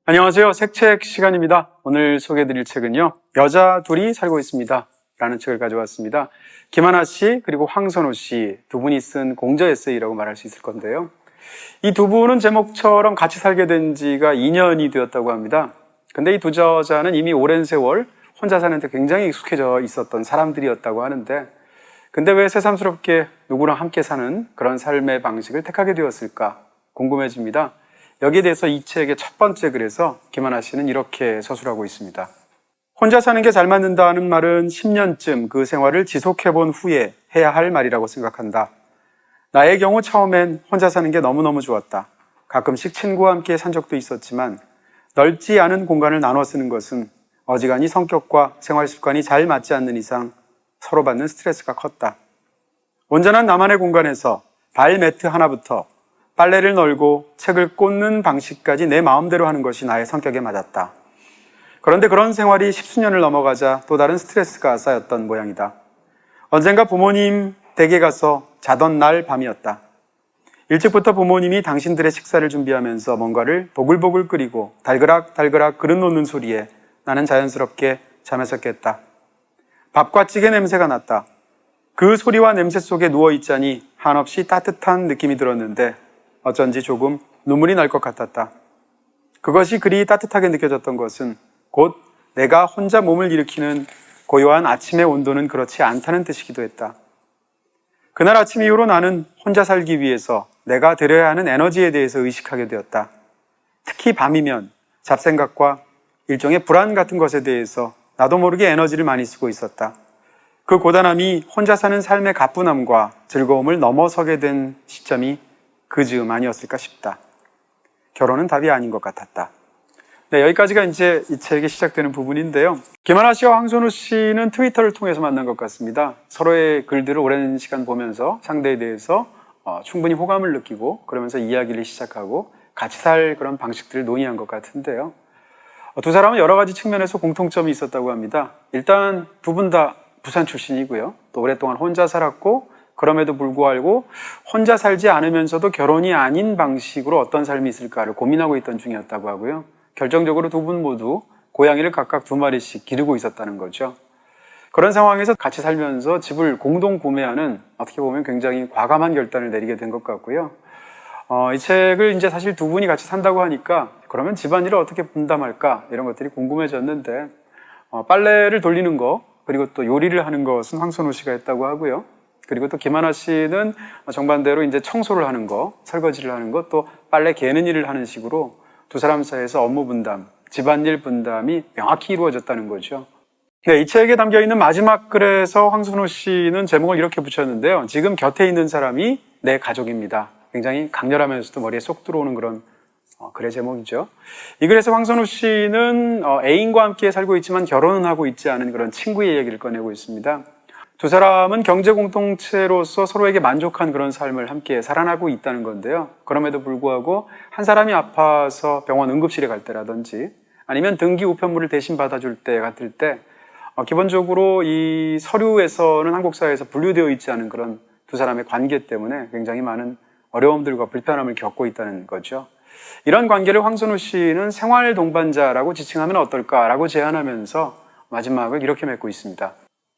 안녕하세요. 색책 시간입니다. 오늘 소개해드릴 책은요, 여자 둘이 살고 있습니다 라는 책을 가져왔습니다. 김하나 씨 그리고 황선우 씨 두 분이 쓴 공저 에세이라고 말할 수 있을 건데요, 이 두 분은 제목처럼 같이 살게 된 지가 2년이 되었다고 합니다. 근데 이 두 저자는 이미 오랜 세월 혼자 사는데 굉장히 익숙해져 있었던 사람들이었다고 하는데, 근데 왜 새삼스럽게 누구랑 함께 사는 그런 삶의 방식을 택하게 되었을까 궁금해집니다. 여기에 대해서 이 책의 첫 번째 글에서 김하나 씨는 이렇게 서술하고 있습니다. 혼자 사는 게 잘 맞는다는 말은 10년쯤 그 생활을 지속해본 후에 해야 할 말이라고 생각한다. 나의 경우 처음엔 혼자 사는 게 너무너무 좋았다. 가끔씩 친구와 함께 산 적도 있었지만 넓지 않은 공간을 나눠 쓰는 것은 어지간히 성격과 생활 습관이 잘 맞지 않는 이상 서로 받는 스트레스가 컸다. 온전한 나만의 공간에서 발 매트 하나부터 빨래를 널고 책을 꽂는 방식까지 내 마음대로 하는 것이 나의 성격에 맞았다. 그런데 그런 생활이 십수년을 넘어가자 또 다른 스트레스가 쌓였던 모양이다. 언젠가 부모님 댁에 가서 자던 날 밤이었다. 일찍부터 부모님이 당신들의 식사를 준비하면서 뭔가를 보글보글 끓이고 달그락달그락 그릇 놓는 소리에 나는 자연스럽게 잠에서 깼다. 밥과 찌개 냄새가 났다. 그 소리와 냄새 속에 누워있자니 한없이 따뜻한 느낌이 들었는데 어쩐지 조금 눈물이 날 것 같았다. 그것이 그리 따뜻하게 느껴졌던 것은 곧 내가 혼자 몸을 일으키는 고요한 아침의 온도는 그렇지 않다는 뜻이기도 했다. 그날 아침 이후로 나는 혼자 살기 위해서 내가 들여야 하는 에너지에 대해서 의식하게 되었다. 특히 밤이면 잡생각과 일종의 불안 같은 것에 대해서 나도 모르게 에너지를 많이 쓰고 있었다. 그 고단함이 혼자 사는 삶의 가뿐함과 즐거움을 넘어서게 된 시점이 그 즈음 아니었을까 싶다. 결혼은 답이 아닌 것 같았다. 네, 여기까지가 이제 이 책이 시작되는 부분인데요. 김하나 씨와 황선우 씨는 트위터를 통해서 만난 것 같습니다. 서로의 글들을 오랜 시간 보면서 상대에 대해서 충분히 호감을 느끼고 그러면서 이야기를 시작하고 같이 살 그런 방식들을 논의한 것 같은데요. 두 사람은 여러 가지 측면에서 공통점이 있었다고 합니다. 일단 두 분 다 부산 출신이고요. 또 오랫동안 혼자 살았고, 그럼에도 불구하고 혼자 살지 않으면서도 결혼이 아닌 방식으로 어떤 삶이 있을까를 고민하고 있던 중이었다고 하고요. 결정적으로 두 분 모두 고양이를 각각 2마리씩 기르고 있었다는 거죠. 그런 상황에서 같이 살면서 집을 공동 구매하는, 어떻게 보면 굉장히 과감한 결단을 내리게 된 것 같고요. 이 책을 이제 사실 두 분이 같이 산다고 하니까 그러면 집안일을 어떻게 분담할까 이런 것들이 궁금해졌는데, 빨래를 돌리는 거 그리고 또 요리를 하는 것은 황선우 씨가 했다고 하고요. 그리고 또 김하나 씨는 정반대로 이제 청소를 하는 거, 설거지를 하는 것, 또 빨래 개는 일을 하는 식으로 두 사람 사이에서 업무 분담, 집안일 분담이 명확히 이루어졌다는 거죠. 네, 이 책에 담겨 있는 마지막 글에서 황선우 씨는 제목을 이렇게 붙였는데요. 지금 곁에 있는 사람이 내 가족입니다. 굉장히 강렬하면서도 머리에 쏙 들어오는 그런 글의 제목이죠. 이 글에서 황선우 씨는 애인과 함께 살고 있지만 결혼은 하고 있지 않은 그런 친구의 얘기를 꺼내고 있습니다. 두 사람은 경제 공동체로서 서로에게 만족한 그런 삶을 함께 살아나고 있다는 건데요. 그럼에도 불구하고 한 사람이 아파서 병원 응급실에 갈 때라든지 아니면 등기 우편물을 대신 받아줄 때 같을 때 기본적으로 이 서류에서는 한국 사회에서 분류되어 있지 않은 그런 두 사람의 관계 때문에 굉장히 많은 어려움들과 불편함을 겪고 있다는 거죠. 이런 관계를 황선우 씨는 생활 동반자라고 지칭하면 어떨까라고 제안하면서 마지막을 이렇게 맺고 있습니다.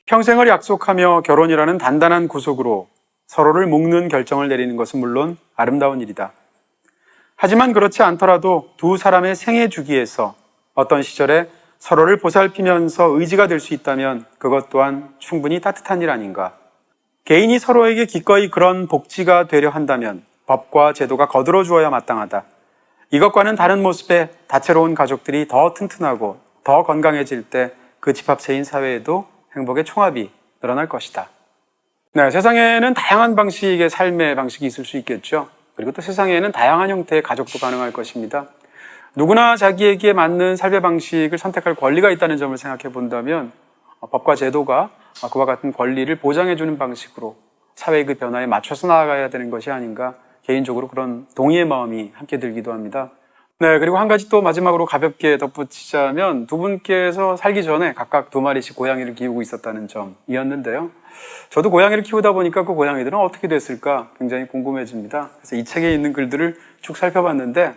평생을 약속하며 결혼이라는 단단한 구속으로 서로를 묶는 결정을 내리는 것은 물론 아름다운 일이다. 하지만 그렇지 않더라도 두 사람의 생애 주기에서 어떤 시절에 서로를 보살피면서 의지가 될 수 있다면 그것 또한 충분히 따뜻한 일 아닌가. 개인이 서로에게 기꺼이 그런 복지가 되려 한다면 법과 제도가 거들어 주어야 마땅하다. 이것과는 다른 모습의 다채로운 가족들이 더 튼튼하고 더 건강해질 때 그 집합체인 사회에도 행복의 총합이 늘어날 것이다. 네, 세상에는 다양한 방식의 삶의 방식이 있을 수 있겠죠. 그리고 또 세상에는 다양한 형태의 가족도 가능할 것입니다. 누구나 자기에게 맞는 삶의 방식을 선택할 권리가 있다는 점을 생각해 본다면 법과 제도가 그와 같은 권리를 보장해주는 방식으로 사회의 그 변화에 맞춰서 나아가야 되는 것이 아닌가, 개인적으로 그런 동의의 마음이 함께 들기도 합니다. 네, 그리고 한 가지 또 마지막으로 가볍게 덧붙이자면 두 분께서 살기 전에 각각 2마리씩 고양이를 키우고 있었다는 점이었는데요. 저도 고양이를 키우다 보니까 그 고양이들은 어떻게 됐을까 굉장히 궁금해집니다. 그래서 이 책에 있는 글들을 쭉 살펴봤는데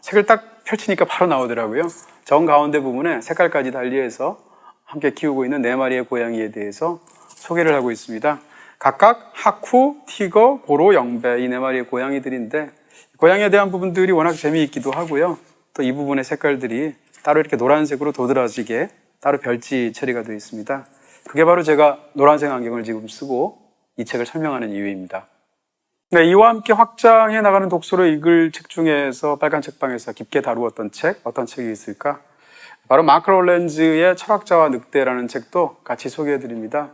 책을 딱 펼치니까 바로 나오더라고요. 정 가운데 부분에 색깔까지 달리해서 함께 키우고 있는 4마리의 고양이에 대해서 소개를 하고 있습니다. 각각 하쿠, 티거, 고로, 영배 이 4마리의 고양이들인데 고양이에 대한 부분들이 워낙 재미있기도 하고요. 또 이 부분의 색깔들이 따로 이렇게 노란색으로 도드라지게 따로 별지 처리가 되어 있습니다. 그게 바로 제가 노란색 안경을 지금 쓰고 이 책을 설명하는 이유입니다. 네, 이와 함께 확장해 나가는 독서로 읽을 책 중에서 빨간 책방에서 깊게 다루었던 책, 어떤 책이 있을까? 바로 마크 롤랜즈의 철학자와 늑대라는 책도 같이 소개해 드립니다.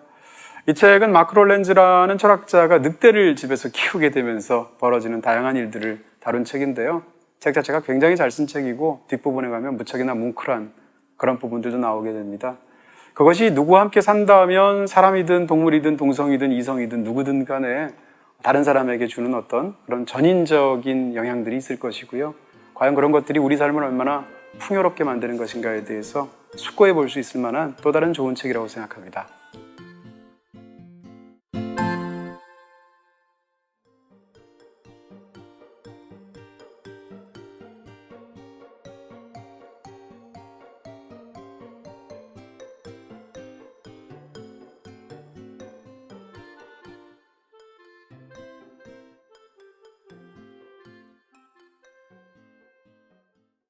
이 책은 마크 롤랜즈라는 철학자가 늑대를 집에서 키우게 되면서 벌어지는 다양한 일들을 다룬 책인데요. 책 자체가 굉장히 잘 쓴 책이고 뒷부분에 가면 무척이나 뭉클한 그런 부분들도 나오게 됩니다. 그것이 누구와 함께 산다면 사람이든 동물이든 동성이든 이성이든 누구든 간에 다른 사람에게 주는 어떤 그런 전인적인 영향들이 있을 것이고요. 과연 그런 것들이 우리 삶을 얼마나 풍요롭게 만드는 것인가에 대해서 숙고해 볼 수 있을 만한 또 다른 좋은 책이라고 생각합니다.